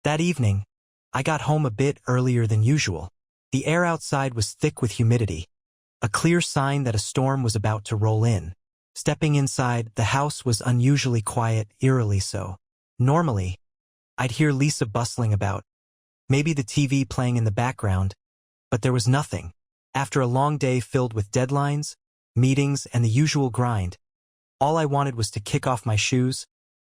That evening, I got home a bit earlier than usual. The air outside was thick with humidity, a clear sign that a storm was about to roll in. Stepping inside, the house was unusually quiet, eerily so. Normally, I'd hear Lisa bustling about, maybe the TV playing in the background, but there was nothing. After a long day filled with deadlines, meetings, and the usual grind, all I wanted was to kick off my shoes,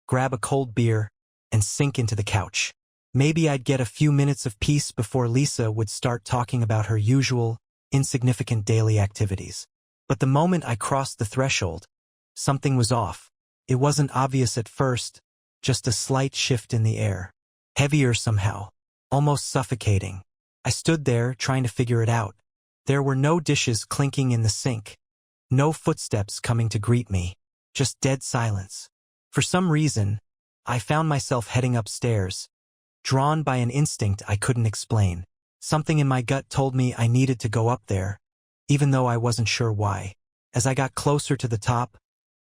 grab a cold beer, and sink into the couch. Maybe I'd get a few minutes of peace before Lisa would start talking about her usual, insignificant daily activities. But the moment I crossed the threshold, something was off. It wasn't obvious at first, just a slight shift in the air. Heavier somehow, almost suffocating. I stood there trying to figure it out. There were no dishes clinking in the sink, no footsteps coming to greet me, just dead silence. For some reason, I found myself heading upstairs, drawn by an instinct I couldn't explain. Something in my gut told me I needed to go up there, even though I wasn't sure why. As I got closer to the top,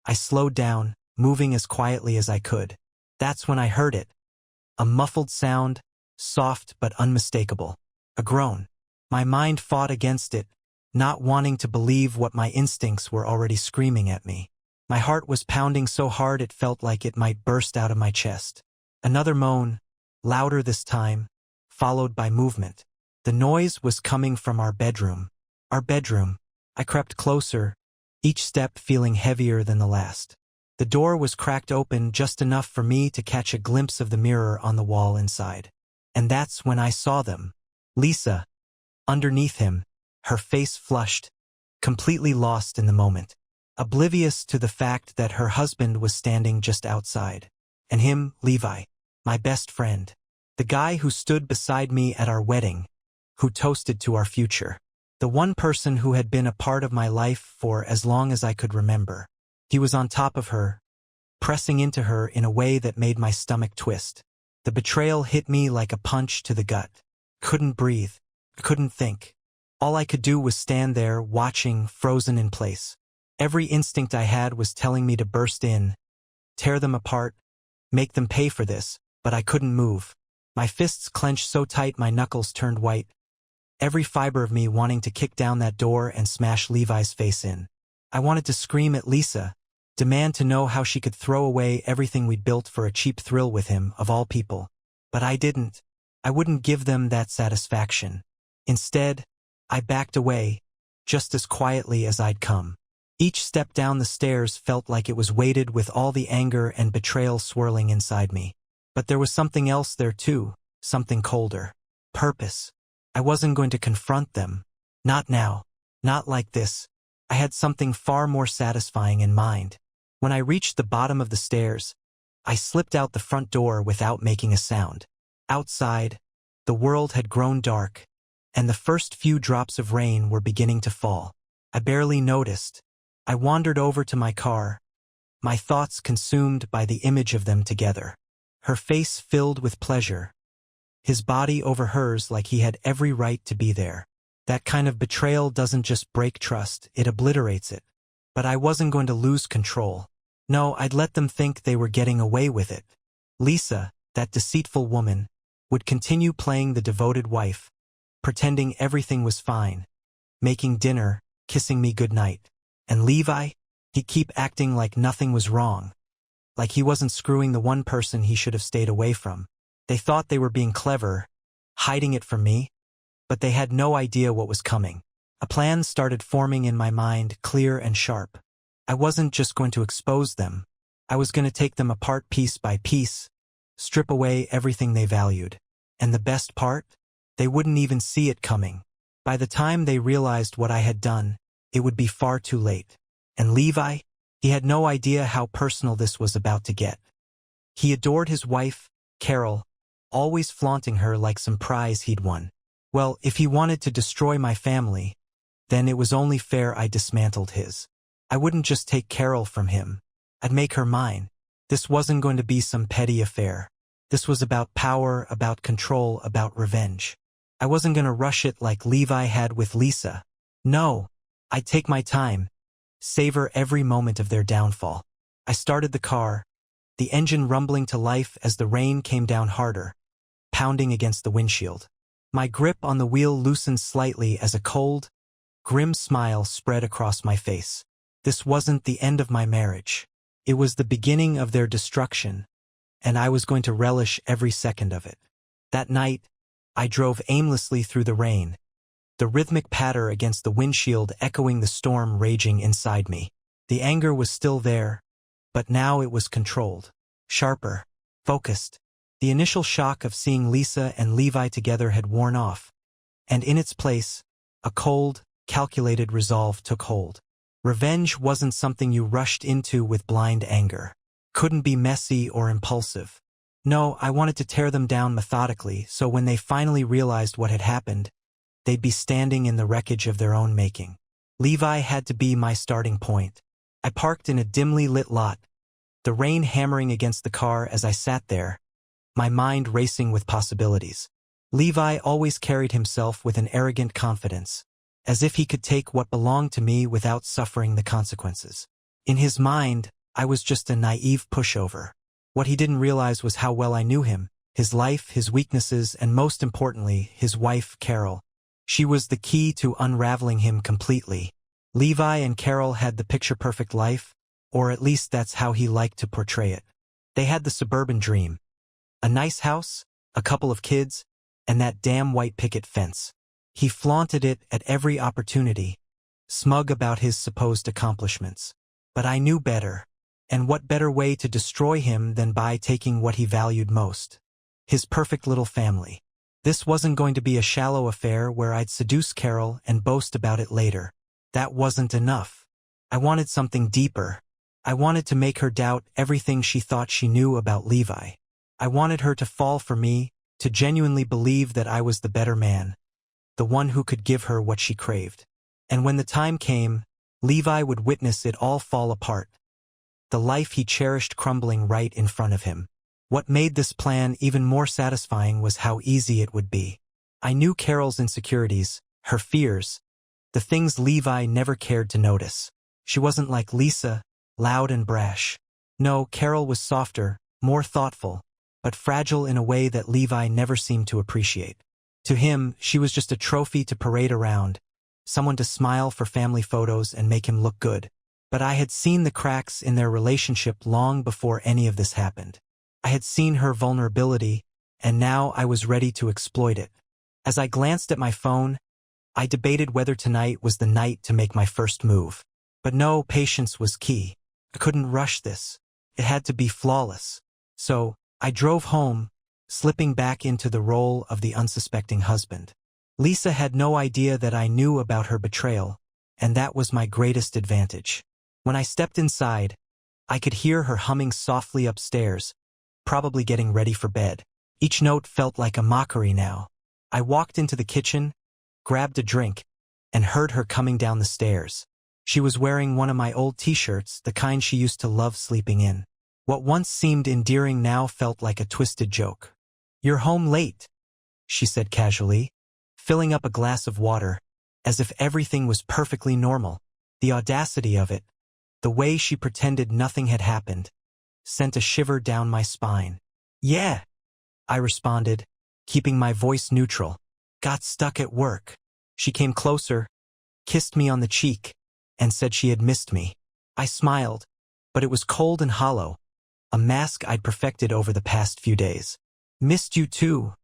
I slowed down, moving as quietly as I could. That's when I heard it. A muffled sound, soft but unmistakable. A groan. My mind fought against it, not wanting to believe what my instincts were already screaming at me. My heart was pounding so hard it felt like it might burst out of my chest. Another moan, louder this time, followed by movement. The noise was coming from our bedroom. Our bedroom. I crept closer, each step feeling heavier than the last. The door was cracked open just enough for me to catch a glimpse of the mirror on the wall inside. And that's when I saw them. Lisa, underneath him, her face flushed, completely lost in the moment, oblivious to the fact that her husband was standing just outside. And him, Levi, my best friend, the guy who stood beside me at our wedding, who toasted to our future, the one person who had been a part of my life for as long as I could remember. He was on top of her, pressing into her in a way that made my stomach twist. The betrayal hit me like a punch to the gut. Couldn't breathe, couldn't think. All I could do was stand there, watching, frozen in place. Every instinct I had was telling me to burst in, tear them apart, make them pay for this, but I couldn't move. My fists clenched so tight my knuckles turned white, every fiber of me wanting to kick down that door and smash Levi's face in. I wanted to scream at Lisa, demand to know how she could throw away everything we'd built for a cheap thrill with him, of all people. But I didn't. I wouldn't give them that satisfaction. Instead, I backed away, just as quietly as I'd come. Each step down the stairs felt like it was weighted with all the anger and betrayal swirling inside me. But there was something else there too, something colder. Purpose. I wasn't going to confront them. Not now. Not like this. I had something far more satisfying in mind. When I reached the bottom of the stairs, I slipped out the front door without making a sound. Outside, the world had grown dark, and the first few drops of rain were beginning to fall. I barely noticed. I wandered over to my car, my thoughts consumed by the image of them together. Her face filled with pleasure, his body over hers like he had every right to be there. That kind of betrayal doesn't just break trust, it obliterates it. But I wasn't going to lose control. No, I'd let them think they were getting away with it. Lisa, that deceitful woman, would continue playing the devoted wife, pretending everything was fine, making dinner, kissing me goodnight. And Levi, he'd keep acting like nothing was wrong, like he wasn't screwing the one person he should have stayed away from. They thought they were being clever, hiding it from me, but they had no idea what was coming. A plan started forming in my mind, clear and sharp. I wasn't just going to expose them. I was going to take them apart piece by piece, strip away everything they valued. And the best part? They wouldn't even see it coming. By the time they realized what I had done, it would be far too late. And Levi? He had no idea how personal this was about to get. He adored his wife, Carol, always flaunting her like some prize he'd won. Well, if he wanted to destroy my family, then it was only fair I dismantled his. I wouldn't just take Carol from him. I'd make her mine. This wasn't going to be some petty affair. This was about power, about control, about revenge. I wasn't going to rush it like Levi had with Lisa. No, I'd take my time, savor every moment of their downfall. I started the car, the engine rumbling to life as the rain came down harder, pounding against the windshield. My grip on the wheel loosened slightly as a cold, grim smile spread across my face. This wasn't the end of my marriage. It was the beginning of their destruction, and I was going to relish every second of it. That night, I drove aimlessly through the rain, the rhythmic patter against the windshield echoing the storm raging inside me. The anger was still there, but now it was controlled, sharper, focused. The initial shock of seeing Lisa and Levi together had worn off, and in its place, a cold, calculated resolve took hold. Revenge wasn't something you rushed into with blind anger. Couldn't be messy or impulsive. No, I wanted to tear them down methodically, so when they finally realized what had happened, they'd be standing in the wreckage of their own making. Levi had to be my starting point. I parked in a dimly lit lot, the rain hammering against the car as I sat there, my mind racing with possibilities. Levi always carried himself with an arrogant confidence, as if he could take what belonged to me without suffering the consequences. In his mind, I was just a naive pushover. What he didn't realize was how well I knew him, his life, his weaknesses, and most importantly, his wife, Carol. She was the key to unraveling him completely. Levi and Carol had the picture-perfect life, or at least that's how he liked to portray it. They had the suburban dream. A nice house, a couple of kids, and that damn white picket fence. He flaunted it at every opportunity, smug about his supposed accomplishments. But I knew better. And what better way to destroy him than by taking what he valued most? His perfect little family. This wasn't going to be a shallow affair where I'd seduce Carol and boast about it later. That wasn't enough. I wanted something deeper. I wanted to make her doubt everything she thought she knew about Levi. I wanted her to fall for me, to genuinely believe that I was the better man, the one who could give her what she craved. And when the time came, Levi would witness it all fall apart. The life he cherished crumbling right in front of him. What made this plan even more satisfying was how easy it would be. I knew Carol's insecurities, her fears, the things Levi never cared to notice. She wasn't like Lisa, loud and brash. No, Carol was softer, more thoughtful, but fragile in a way that Levi never seemed to appreciate. To him, she was just a trophy to parade around, someone to smile for family photos and make him look good. But I had seen the cracks in their relationship long before any of this happened. I had seen her vulnerability, and now I was ready to exploit it. As I glanced at my phone, I debated whether tonight was the night to make my first move. But no, patience was key. I couldn't rush this. It had to be flawless. So, I drove home, slipping back into the role of the unsuspecting husband. Lisa had no idea that I knew about her betrayal, and that was my greatest advantage. When I stepped inside, I could hear her humming softly upstairs, probably getting ready for bed. Each note felt like a mockery now. I walked into the kitchen, grabbed a drink, and heard her coming down the stairs. She was wearing one of my old t-shirts, the kind she used to love sleeping in. What once seemed endearing now felt like a twisted joke. "You're home late," she said casually, filling up a glass of water, as if everything was perfectly normal. The audacity of it, the way she pretended nothing had happened, sent a shiver down my spine. "Yeah," I responded, keeping my voice neutral. "Got stuck at work." She came closer, kissed me on the cheek, and said she had missed me. I smiled, but it was cold and hollow, a mask I'd perfected over the past few days. "Missed you too,"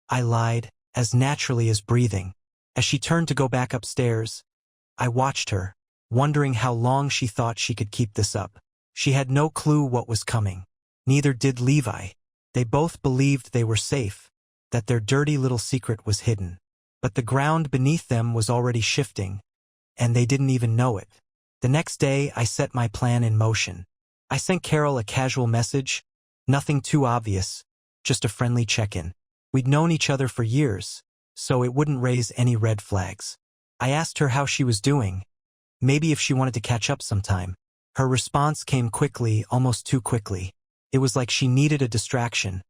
I lied, as naturally as breathing. As she turned to go back upstairs, I watched her, wondering how long she thought she could keep this up. She had no clue what was coming. Neither did Levi. They both believed they were safe, that their dirty little secret was hidden. But the ground beneath them was already shifting, and they didn't even know it. The next day, I set my plan in motion. I sent Carol a casual message, nothing too obvious, just a friendly check-in. We'd known each other for years, so it wouldn't raise any red flags. I asked her how she was doing, maybe if she wanted to catch up sometime. Her response came quickly, almost too quickly. It was like she needed a distraction,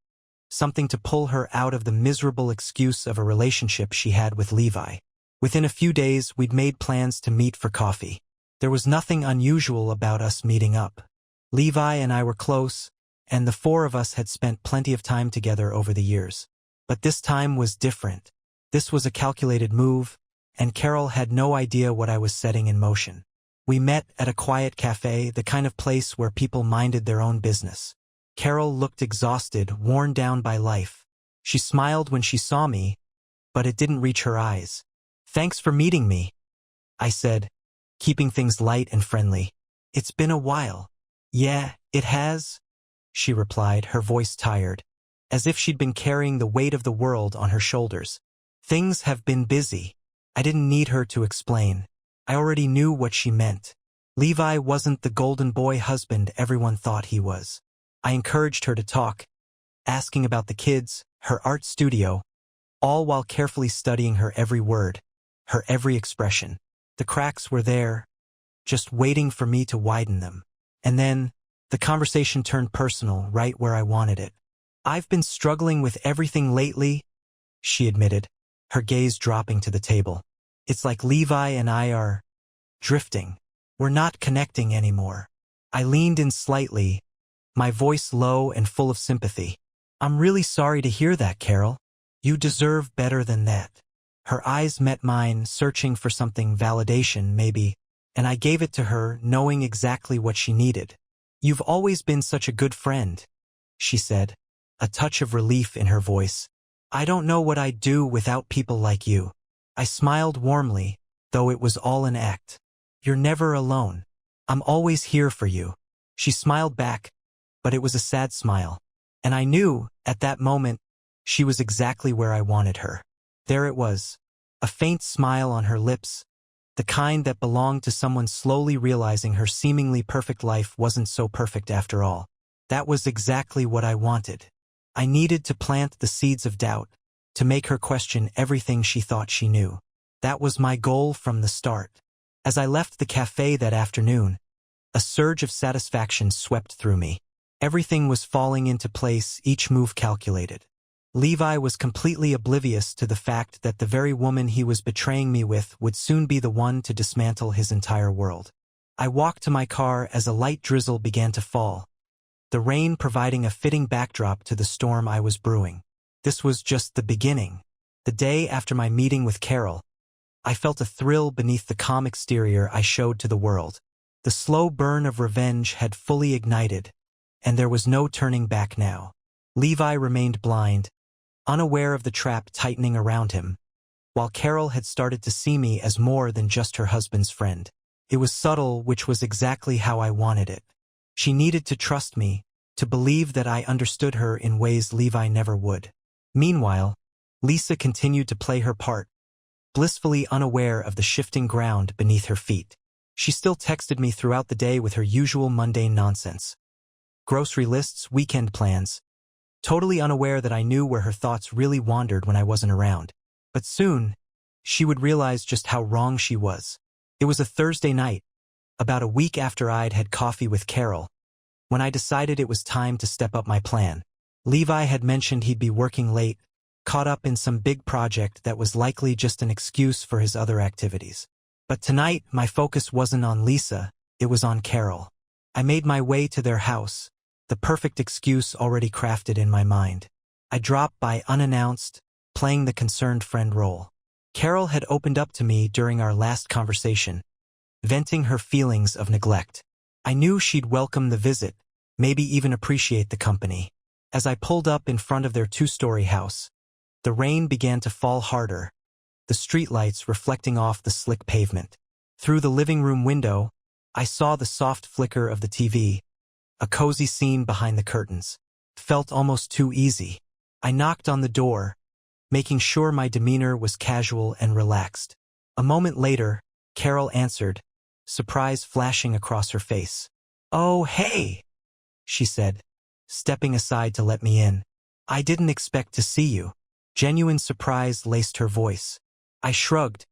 something to pull her out of the miserable excuse of a relationship she had with Levi. Within a few days, we'd made plans to meet for coffee. There was nothing unusual about us meeting up. Levi and I were close, and the four of us had spent plenty of time together over the years. But this time was different. This was a calculated move, and Carol had no idea what I was setting in motion. We met at a quiet cafe, the kind of place where people minded their own business. Carol looked exhausted, worn down by life. She smiled when she saw me, but it didn't reach her eyes. "Thanks for meeting me," I said, keeping things light and friendly. "It's been a while." "Yeah, it has," she replied, her voice tired, as if she'd been carrying the weight of the world on her shoulders. "Things have been busy." I didn't need her to explain. I already knew what she meant. Levi wasn't the golden boy husband everyone thought he was. I encouraged her to talk, asking about the kids, her art studio, all while carefully studying her every word, her every expression. The cracks were there, just waiting for me to widen them. And then, the conversation turned personal, right where I wanted it. "I've been struggling with everything lately," she admitted, her gaze dropping to the table. "It's like Levi and I are drifting. We're not connecting anymore." I leaned in slightly, my voice low and full of sympathy. "I'm really sorry to hear that, Carol. You deserve better than that." Her eyes met mine, searching for something, validation maybe, and I gave it to her, knowing exactly what she needed. "You've always been such a good friend," she said, a touch of relief in her voice. "I don't know what I'd do without people like you." I smiled warmly, though it was all an act. "You're never alone. I'm always here for you." She smiled back, but it was a sad smile. And I knew, at that moment, she was exactly where I wanted her. There it was, a faint smile on her lips, the kind that belonged to someone slowly realizing her seemingly perfect life wasn't so perfect after all. That was exactly what I wanted. I needed to plant the seeds of doubt, to make her question everything she thought she knew. That was my goal from the start. As I left the cafe that afternoon, a surge of satisfaction swept through me. Everything was falling into place, each move calculated. Levi was completely oblivious to the fact that the very woman he was betraying me with would soon be the one to dismantle his entire world. I walked to my car as a light drizzle began to fall, the rain providing a fitting backdrop to the storm I was brewing. This was just the beginning. The day after my meeting with Carol, I felt a thrill beneath the calm exterior I showed to the world. The slow burn of revenge had fully ignited, and there was no turning back now. Levi remained blind, unaware of the trap tightening around him, while Carol had started to see me as more than just her husband's friend. It was subtle, which was exactly how I wanted it. She needed to trust me, to believe that I understood her in ways Levi never would. Meanwhile, Lisa continued to play her part, blissfully unaware of the shifting ground beneath her feet. She still texted me throughout the day with her usual mundane nonsense. Grocery lists, weekend plans. Totally unaware that I knew where her thoughts really wandered when I wasn't around. But soon, she would realize just how wrong she was. It was a Thursday night, about a week after I'd had coffee with Carol, when I decided it was time to step up my plan. Levi had mentioned he'd be working late, caught up in some big project that was likely just an excuse for his other activities. But tonight, my focus wasn't on Lisa, it was on Carol. I made my way to their house, the perfect excuse already crafted in my mind. I dropped by unannounced, playing the concerned friend role. Carol had opened up to me during our last conversation, venting her feelings of neglect. I knew she'd welcome the visit, maybe even appreciate the company. As I pulled up in front of their two-story house, the rain began to fall harder, the streetlights reflecting off the slick pavement. Through the living room window, I saw the soft flicker of the TV, a cozy scene behind the curtains. It felt almost too easy. I knocked on the door, making sure my demeanor was casual and relaxed. A moment later, Carol answered, surprise flashing across her face. "Oh, hey," she said, stepping aside to let me in. "I didn't expect to see you." Genuine surprise laced her voice. I shrugged,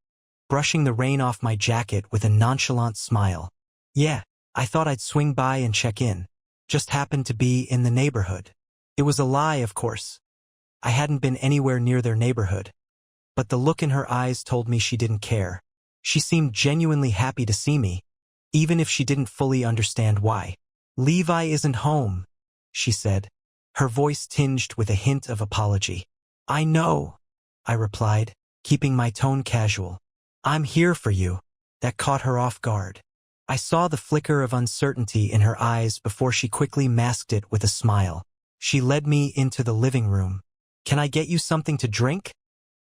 brushing the rain off my jacket with a nonchalant smile. "Yeah, I thought I'd swing by and check in. Just happened to be in the neighborhood." It was a lie, of course. I hadn't been anywhere near their neighborhood. But the look in her eyes told me she didn't care. She seemed genuinely happy to see me, even if she didn't fully understand why. "Levi isn't home," she said, her voice tinged with a hint of apology. I know, I replied, keeping my tone casual. I'm here for you. That caught her off guard. I saw the flicker of uncertainty in her eyes before she quickly masked it with a smile. She led me into the living room. Can I get you something to drink?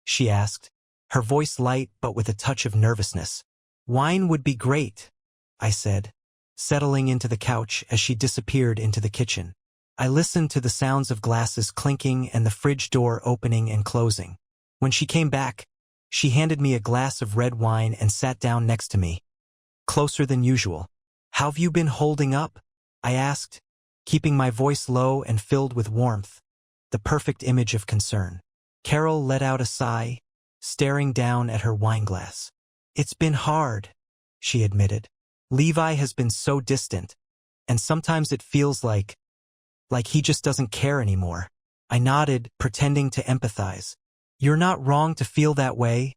She asked, her voice light but with a touch of nervousness. Wine would be great, I said, settling into the couch as she disappeared into the kitchen. I listened to the sounds of glasses clinking and the fridge door opening and closing. When she came back, she handed me a glass of red wine and sat down next to me, closer than usual. How have you been holding up? I asked, keeping my voice low and filled with warmth, the perfect image of concern. Carol let out a sigh, staring down at her wineglass. It's been hard, she admitted. Levi has been so distant, and sometimes it feels like he just doesn't care anymore. I nodded, pretending to empathize. You're not wrong to feel that way,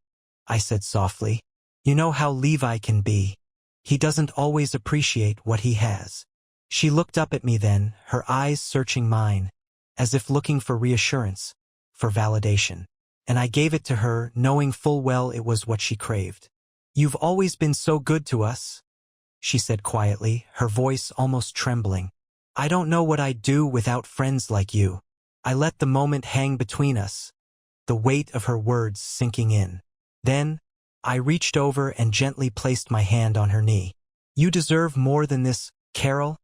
I said softly. You know how Levi can be. He doesn't always appreciate what he has. She looked up at me then, her eyes searching mine, as if looking for reassurance, for validation. And I gave it to her, knowing full well it was what she craved. You've always been so good to us, she said quietly, her voice almost trembling. I don't know what I'd do without friends like you. I let the moment hang between us, the weight of her words sinking in. Then, I reached over and gently placed my hand on her knee. You deserve more than this, Carol,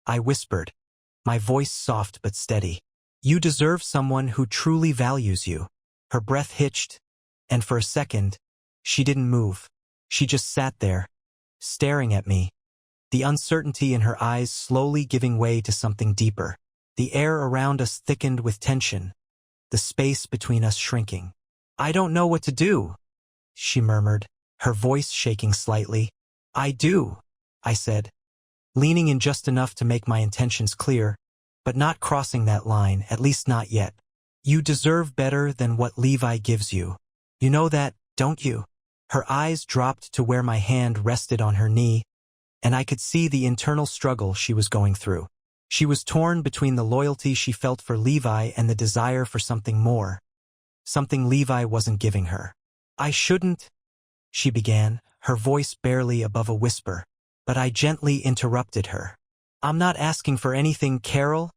I whispered, my voice soft but steady. You deserve someone who truly values you. Her breath hitched, and for a second, she didn't move. She just sat there, staring at me, the uncertainty in her eyes slowly giving way to something deeper. The air around us thickened with tension, the space between us shrinking. I don't know what to do, she murmured, her voice shaking slightly. I do, I said, leaning in just enough to make my intentions clear, but not crossing that line, at least not yet. You deserve better than what Levi gives you. You know that, don't you? Her eyes dropped to where my hand rested on her knee, and I could see the internal struggle she was going through. She was torn between the loyalty she felt for Levi and the desire for something more, something Levi wasn't giving her. I shouldn't, she began, her voice barely above a whisper, but I gently interrupted her. I'm not asking for anything, Carol,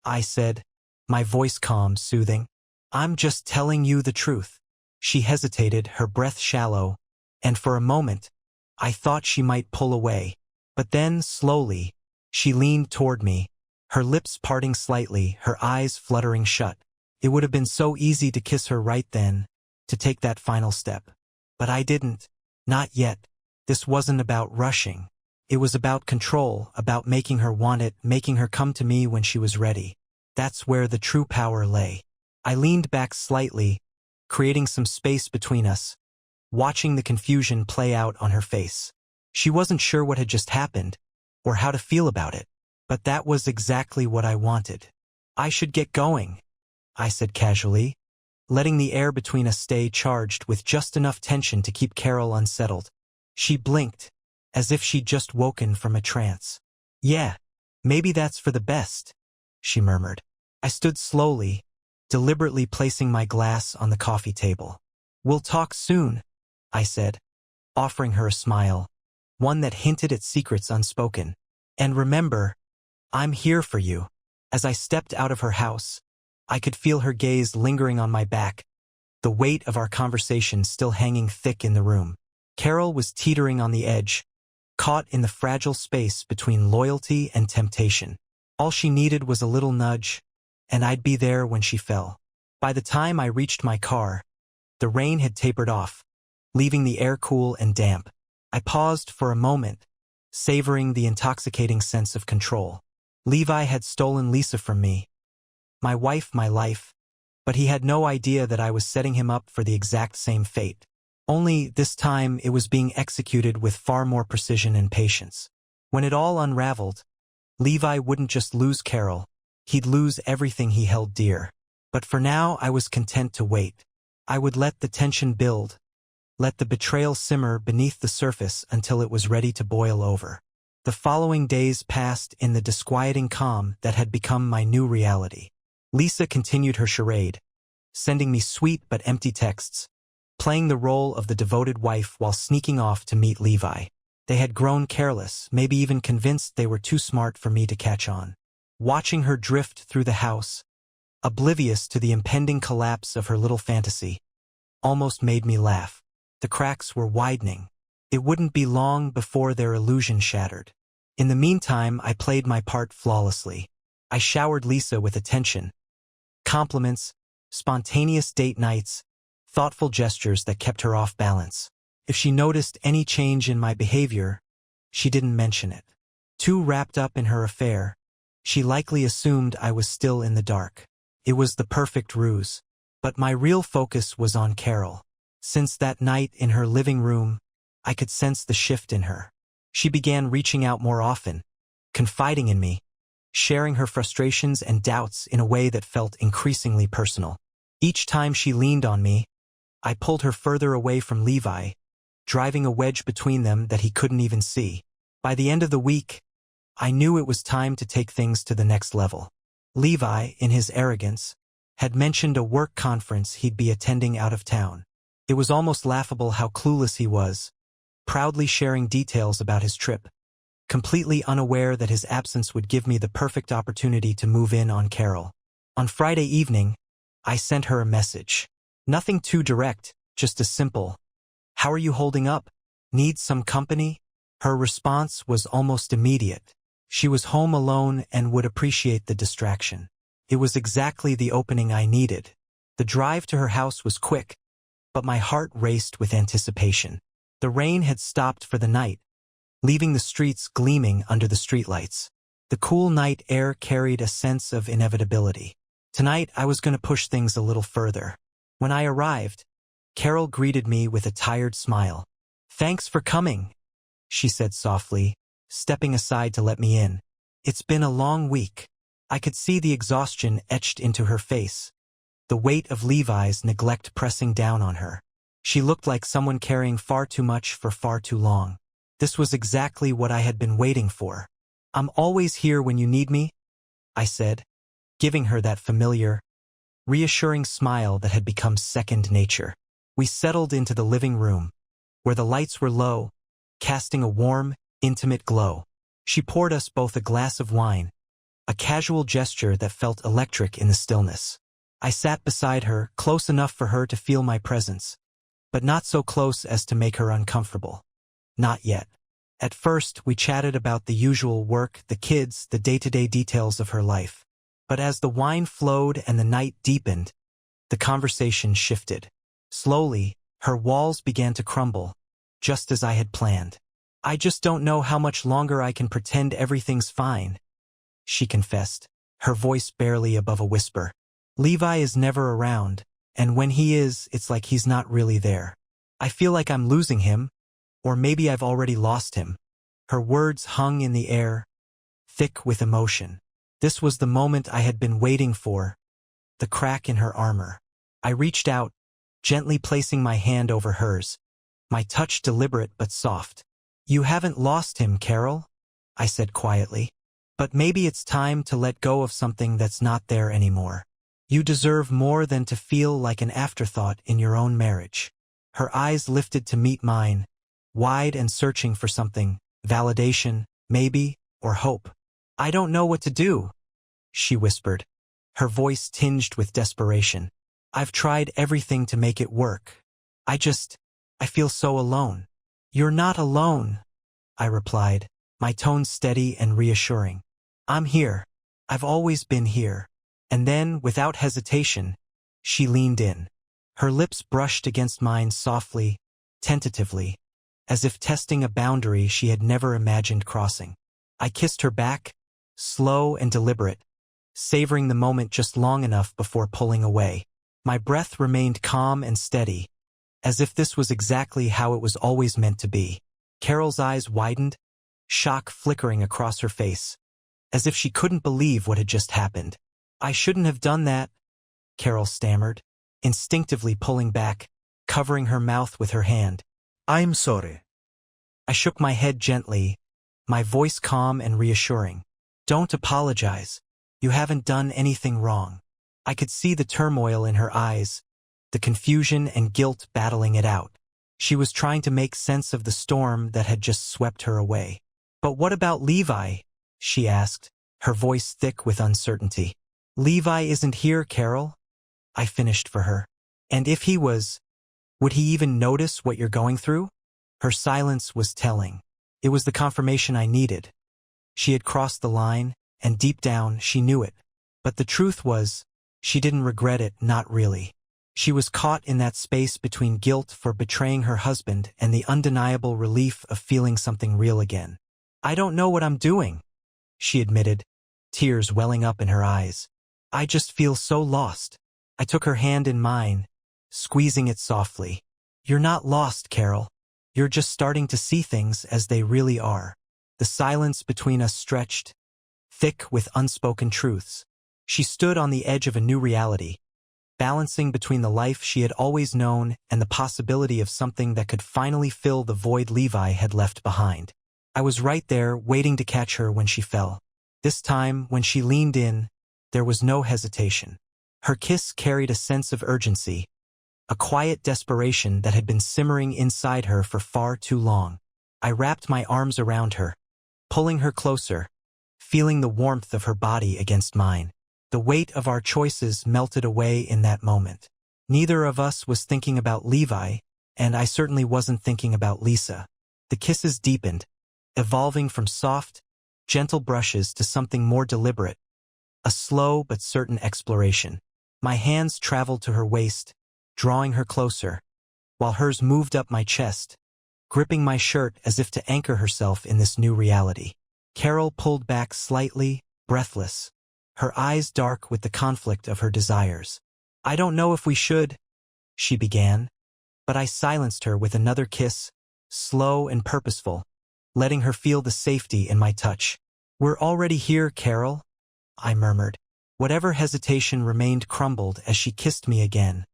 I said, my voice calm, soothing. I'm just telling you the truth. She hesitated, her breath shallow, and for a moment, I thought she might pull away. But then, slowly, she leaned toward me, her lips parting slightly, her eyes fluttering shut. It would have been so easy to kiss her right then, to take that final step. But I didn't. Not yet. This wasn't about rushing. It was about control, about making her want it, making her come to me when she was ready. That's where the true power lay. I leaned back slightly, creating some space between us, watching the confusion play out on her face. She wasn't sure what had just happened, or how to feel about it. But that was exactly what I wanted. I should get going, I said casually, letting the air between us stay charged with just enough tension to keep Carol unsettled. She blinked, as if she'd just woken from a trance. Yeah, maybe that's for the best, she murmured. I stood slowly, deliberately placing my glass on the coffee table. We'll talk soon, I said, offering her a smile, one that hinted at secrets unspoken. And remember, I'm here for you. As I stepped out of her house, I could feel her gaze lingering on my back, the weight of our conversation still hanging thick in the room. Carol was teetering on the edge, caught in the fragile space between loyalty and temptation. All she needed was a little nudge, and I'd be there when she fell. By the time I reached my car, the rain had tapered off, leaving the air cool and damp. I paused for a moment, savoring the intoxicating sense of control. Levi had stolen Lisa from me, my wife, my life, but he had no idea that I was setting him up for the exact same fate. Only this time it was being executed with far more precision and patience. When it all unraveled, Levi wouldn't just lose Carol, he'd lose everything he held dear. But for now I was content to wait. I would let the tension build, let the betrayal simmer beneath the surface until it was ready to boil over. The following days passed in the disquieting calm that had become my new reality. Lisa continued her charade, sending me sweet but empty texts, playing the role of the devoted wife while sneaking off to meet Levi. They had grown careless, maybe even convinced they were too smart for me to catch on. Watching her drift through the house, oblivious to the impending collapse of her little fantasy, almost made me laugh. The cracks were widening. It wouldn't be long before their illusion shattered. In the meantime, I played my part flawlessly. I showered Lisa with attention, compliments, spontaneous date nights, thoughtful gestures that kept her off balance. If she noticed any change in my behavior, she didn't mention it. Too wrapped up in her affair, she likely assumed I was still in the dark. It was the perfect ruse. But my real focus was on Carol. Since that night in her living room, I could sense the shift in her. She began reaching out more often, confiding in me, sharing her frustrations and doubts in a way that felt increasingly personal. Each time she leaned on me, I pulled her further away from Levi, driving a wedge between them that he couldn't even see. By the end of the week, I knew it was time to take things to the next level. Levi, in his arrogance, had mentioned a work conference he'd be attending out of town. It was almost laughable how clueless he was, proudly sharing details about his trip, completely unaware that his absence would give me the perfect opportunity to move in on Carol. On Friday evening, I sent her a message. Nothing too direct, just a simple, "How are you holding up? Need some company?" Her response was almost immediate. She was home alone and would appreciate the distraction. It was exactly the opening I needed. The drive to her house was quick, but my heart raced with anticipation. The rain had stopped for the night, leaving the streets gleaming under the streetlights. The cool night air carried a sense of inevitability. Tonight I was going to push things a little further. When I arrived, Carol greeted me with a tired smile. "Thanks for coming," she said softly, stepping aside to let me in. "It's been a long week." I could see the exhaustion etched into her face, the weight of Levi's neglect pressing down on her. She looked like someone carrying far too much for far too long. This was exactly what I had been waiting for. "I'm always here when you need me," I said, giving her that familiar, reassuring smile that had become second nature. We settled into the living room, where the lights were low, casting a warm, intimate glow. She poured us both a glass of wine, a casual gesture that felt electric in the stillness. I sat beside her, close enough for her to feel my presence, but not so close as to make her uncomfortable. Not yet. At first, we chatted about the usual work, the kids, the day-to-day details of her life. But as the wine flowed and the night deepened, the conversation shifted. Slowly, her walls began to crumble, just as I had planned. "I just don't know how much longer I can pretend everything's fine," she confessed, her voice barely above a whisper. "Levi is never around, and when he is, it's like he's not really there. I feel like I'm losing him, or maybe I've already lost him." Her words hung in the air, thick with emotion. This was the moment I had been waiting for, the crack in her armor. I reached out, gently placing my hand over hers, my touch deliberate but soft. "You haven't lost him, Carol," I said quietly. "But maybe it's time to let go of something that's not there anymore. You deserve more than to feel like an afterthought in your own marriage." Her eyes lifted to meet mine, wide and searching for something, validation, maybe, or hope. "I don't know what to do," she whispered, her voice tinged with desperation. "I've tried everything to make it work. I feel so alone." "You're not alone," I replied, my tone steady and reassuring. "I'm here. I've always been here." And then, without hesitation, she leaned in. Her lips brushed against mine softly, tentatively, as if testing a boundary she had never imagined crossing. I kissed her back, slow and deliberate, savoring the moment just long enough before pulling away. My breath remained calm and steady, as if this was exactly how it was always meant to be. Carol's eyes widened, shock flickering across her face, as if she couldn't believe what had just happened. "I shouldn't have done that," Carol stammered, instinctively pulling back, covering her mouth with her hand. "I'm sorry." I shook my head gently, my voice calm and reassuring. "Don't apologize. You haven't done anything wrong." I could see the turmoil in her eyes, the confusion and guilt battling it out. She was trying to make sense of the storm that had just swept her away. "But what about Levi?" she asked, her voice thick with uncertainty. "Levi isn't here, Carol," I finished for her. "And if he was, would he even notice what you're going through?" Her silence was telling. It was the confirmation I needed. She had crossed the line, and deep down she knew it. But the truth was, she didn't regret it, not really. She was caught in that space between guilt for betraying her husband and the undeniable relief of feeling something real again. "I don't know what I'm doing," she admitted, tears welling up in her eyes. "I just feel so lost." I took her hand in mine, squeezing it softly. "You're not lost, Carol. You're just starting to see things as they really are." The silence between us stretched, thick with unspoken truths. She stood on the edge of a new reality, balancing between the life she had always known and the possibility of something that could finally fill the void Levi had left behind. I was right there, waiting to catch her when she fell. This time, when she leaned in, there was no hesitation. Her kiss carried a sense of urgency, a quiet desperation that had been simmering inside her for far too long. I wrapped my arms around her, pulling her closer, feeling the warmth of her body against mine. The weight of our choices melted away in that moment. Neither of us was thinking about Levi, and I certainly wasn't thinking about Lisa. The kisses deepened, evolving from soft, gentle brushes to something more deliberate, a slow but certain exploration. My hands traveled to her waist, drawing her closer, while hers moved up my chest, gripping my shirt as if to anchor herself in this new reality. Carol pulled back slightly, breathless, her eyes dark with the conflict of her desires. "I don't know if we should," she began, but I silenced her with another kiss, slow and purposeful, letting her feel the safety in my touch. "We're already here, Carol," I murmured. Whatever hesitation remained crumbled as she kissed me again,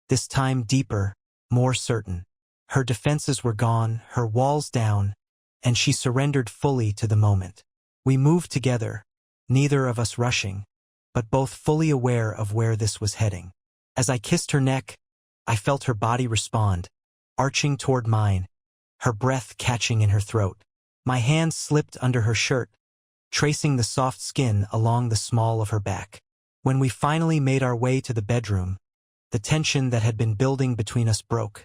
this time deeper, more certain. Her defenses were gone, her walls down, and she surrendered fully to the moment. We moved together, neither of us rushing, but both fully aware of where this was heading. As I kissed her neck, I felt her body respond, arching toward mine, her breath catching in her throat. My hand slipped under her shirt, tracing the soft skin along the small of her back. When we finally made our way to the bedroom, the tension that had been building between us broke,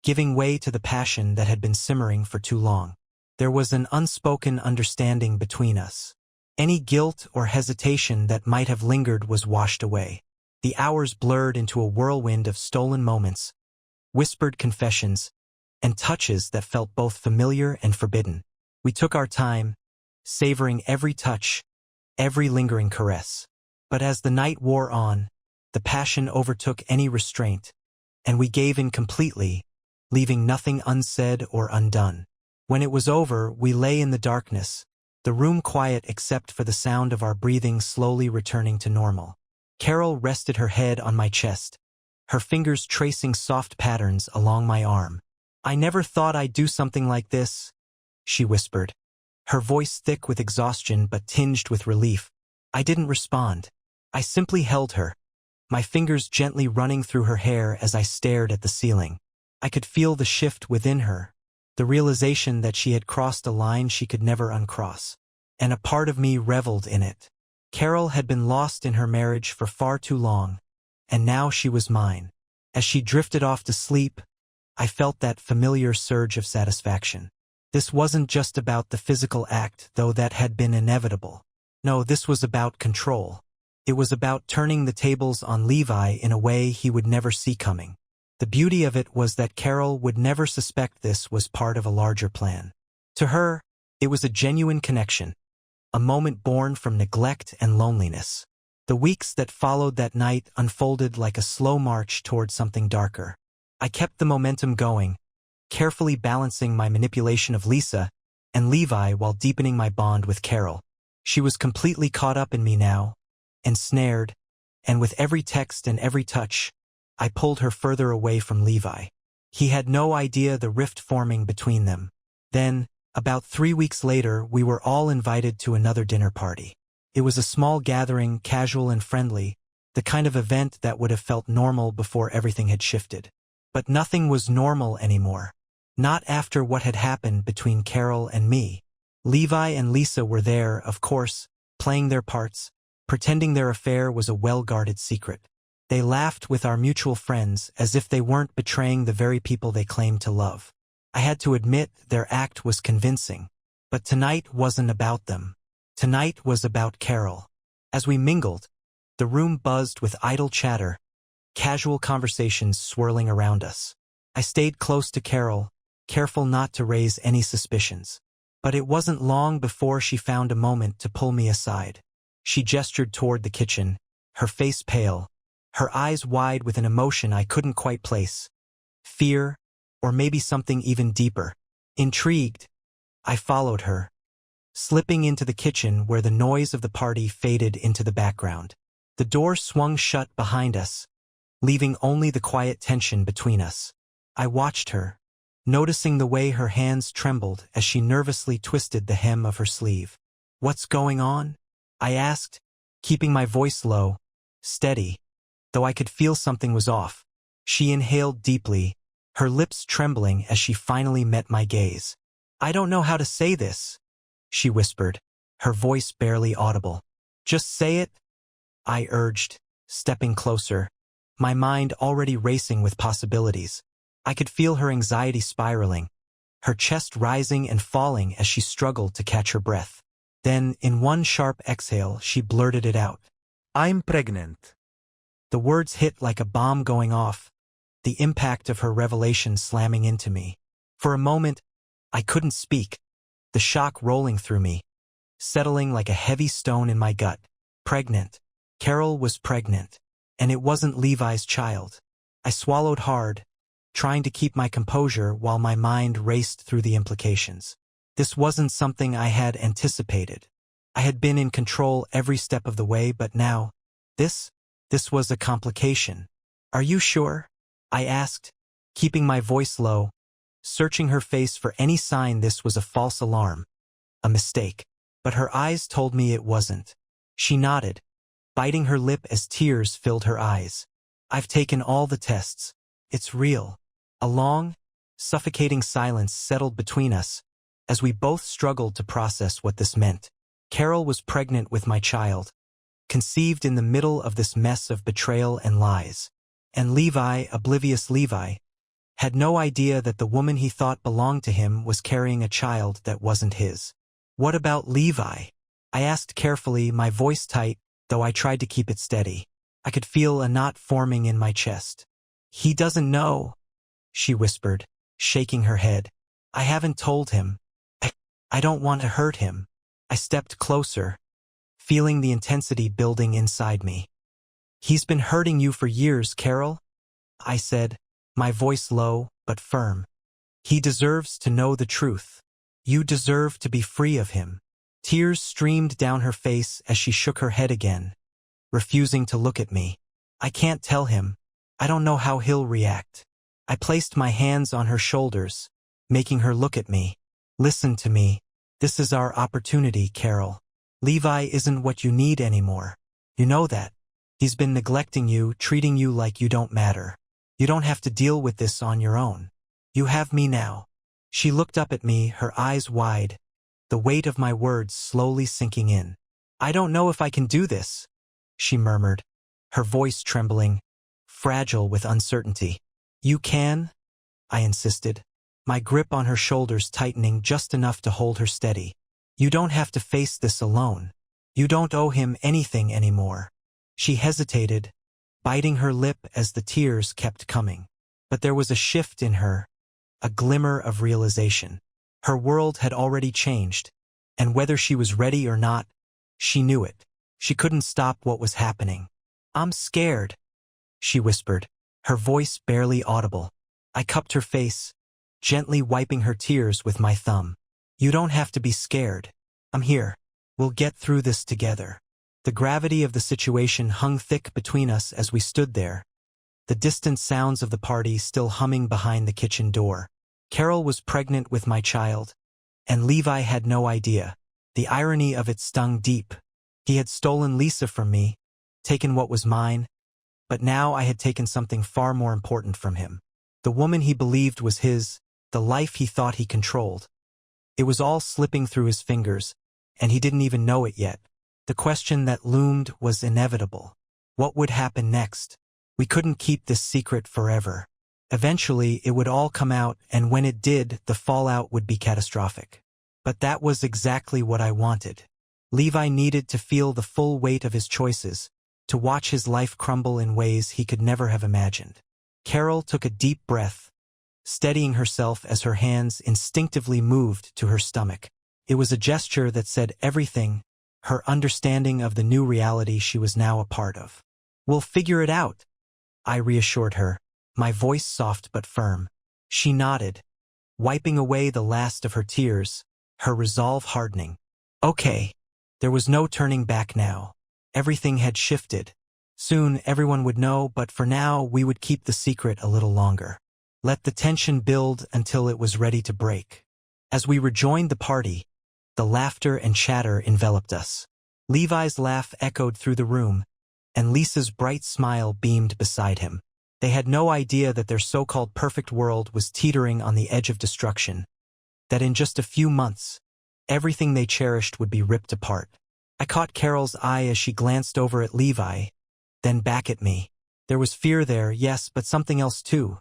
giving way to the passion that had been simmering for too long. There was an unspoken understanding between us. Any guilt or hesitation that might have lingered was washed away. The hours blurred into a whirlwind of stolen moments, whispered confessions, and touches that felt both familiar and forbidden. We took our time, savoring every touch, every lingering caress. But as the night wore on, the passion overtook any restraint, and we gave in completely, leaving nothing unsaid or undone. When it was over, we lay in the darkness, the room quiet except for the sound of our breathing slowly returning to normal. Carol rested her head on my chest, her fingers tracing soft patterns along my arm. "I never thought I'd do something like this," she whispered, her voice thick with exhaustion but tinged with relief. I didn't respond. I simply held her, my fingers gently running through her hair as I stared at the ceiling. I could feel the shift within her, the realization that she had crossed a line she could never uncross. And a part of me reveled in it. Carol had been lost in her marriage for far too long, and now she was mine. As she drifted off to sleep, I felt that familiar surge of satisfaction. This wasn't just about the physical act, though that had been inevitable. No, this was about control. It was about turning the tables on Levi in a way he would never see coming. The beauty of it was that Carol would never suspect this was part of a larger plan. To her, it was a genuine connection, a moment born from neglect and loneliness. The weeks that followed that night unfolded like a slow march toward something darker. I kept the momentum going, carefully balancing my manipulation of Lisa and Levi while deepening my bond with Carol. She was completely caught up in me now, ensnared, and with every text and every touch, I pulled her further away from Levi. He had no idea the rift forming between them. Then, about 3 weeks later, we were all invited to another dinner party. It was a small gathering, casual and friendly, the kind of event that would have felt normal before everything had shifted. But nothing was normal anymore. Not after what had happened between Carol and me. Levi and Lisa were there, of course, playing their parts, pretending their affair was a well-guarded secret. They laughed with our mutual friends as if they weren't betraying the very people they claimed to love. I had to admit their act was convincing. But tonight wasn't about them. Tonight was about Carol. As we mingled, the room buzzed with idle chatter, casual conversations swirling around us. I stayed close to Carol, careful not to raise any suspicions. But it wasn't long before she found a moment to pull me aside. She gestured toward the kitchen, her face pale, her eyes wide with an emotion I couldn't quite place. Fear, or maybe something even deeper. Intrigued, I followed her, slipping into the kitchen where the noise of the party faded into the background. The door swung shut behind us, leaving only the quiet tension between us. I watched her, noticing the way her hands trembled as she nervously twisted the hem of her sleeve. "What's going on?" I asked, keeping my voice low, steady, though I could feel something was off. She inhaled deeply, her lips trembling as she finally met my gaze. "I don't know how to say this," she whispered, her voice barely audible. "Just say it," I urged, stepping closer, my mind already racing with possibilities. I could feel her anxiety spiraling, her chest rising and falling as she struggled to catch her breath. Then, in one sharp exhale, she blurted it out. "I'm pregnant." The words hit like a bomb going off, the impact of her revelation slamming into me. For a moment, I couldn't speak, the shock rolling through me, settling like a heavy stone in my gut. Pregnant. Carol was pregnant, and it wasn't Levi's child. I swallowed hard, trying to keep my composure while my mind raced through the implications. This wasn't something I had anticipated. I had been in control every step of the way, but now, this was a complication. "Are you sure?" I asked, keeping my voice low, searching her face for any sign this was a false alarm, a mistake. But her eyes told me it wasn't. She nodded, biting her lip as tears filled her eyes. "I've taken all the tests. It's real." A long, suffocating silence settled between us as we both struggled to process what this meant. Carol was pregnant with my child, conceived in the middle of this mess of betrayal and lies. And Levi, oblivious Levi, had no idea that the woman he thought belonged to him was carrying a child that wasn't his. "What about Levi?" I asked carefully, my voice tight, though I tried to keep it steady. I could feel a knot forming in my chest. "He doesn't know," she whispered, shaking her head. "I haven't told him. I don't want to hurt him." I stepped closer, feeling the intensity building inside me. "He's been hurting you for years, Carol," I said, my voice low but firm. "He deserves to know the truth. You deserve to be free of him." Tears streamed down her face as she shook her head again, refusing to look at me. "I can't tell him. I don't know how he'll react." I placed my hands on her shoulders, making her look at me. "Listen to me. This is our opportunity, Carol. Levi isn't what you need anymore. You know that. He's been neglecting you, treating you like you don't matter. You don't have to deal with this on your own. You have me now." She looked up at me, her eyes wide, the weight of my words slowly sinking in. "I don't know if I can do this," she murmured, her voice trembling, fragile with uncertainty. "You can," I insisted, my grip on her shoulders tightening just enough to hold her steady. "You don't have to face this alone. You don't owe him anything anymore." She hesitated, biting her lip as the tears kept coming. But there was a shift in her, a glimmer of realization. Her world had already changed, and whether she was ready or not, she knew it. She couldn't stop what was happening. "I'm scared," she whispered, her voice barely audible. I cupped her face, gently wiping her tears with my thumb. "You don't have to be scared. I'm here. We'll get through this together." The gravity of the situation hung thick between us as we stood there, the distant sounds of the party still humming behind the kitchen door. Carol was pregnant with my child, and Levi had no idea. The irony of it stung deep. He had stolen Lisa from me, taken what was mine, but now I had taken something far more important from him. The woman he believed was his, the life he thought he controlled. It was all slipping through his fingers, and he didn't even know it yet. The question that loomed was inevitable. What would happen next? We couldn't keep this secret forever. Eventually, it would all come out, and when it did, the fallout would be catastrophic. But that was exactly what I wanted. Levi needed to feel the full weight of his choices, to watch his life crumble in ways he could never have imagined. Carol took a deep breath, steadying herself as her hands instinctively moved to her stomach. It was a gesture that said everything, her understanding of the new reality she was now a part of. "We'll figure it out," I reassured her, my voice soft but firm. She nodded, wiping away the last of her tears, her resolve hardening. Okay. There was no turning back now. Everything had shifted. Soon everyone would know, but for now we would keep the secret a little longer. Let the tension build until it was ready to break. As we rejoined the party, the laughter and chatter enveloped us. Levi's laugh echoed through the room, and Lisa's bright smile beamed beside him. They had no idea that their so-called perfect world was teetering on the edge of destruction, that in just a few months, everything they cherished would be ripped apart. I caught Carol's eye as she glanced over at Levi, then back at me. There was fear there, yes, but something else too.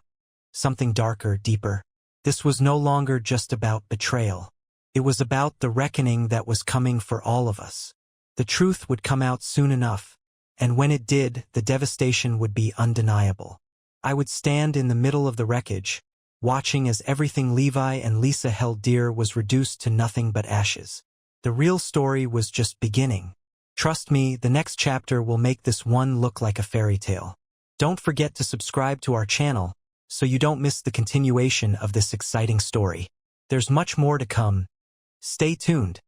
Something darker, deeper. This was no longer just about betrayal. It was about the reckoning that was coming for all of us. The truth would come out soon enough, and when it did, the devastation would be undeniable. I would stand in the middle of the wreckage, watching as everything Levi and Lisa held dear was reduced to nothing but ashes. The real story was just beginning. Trust me, the next chapter will make this one look like a fairy tale. Don't forget to subscribe to our channel so you don't miss the continuation of this exciting story. There's much more to come. Stay tuned.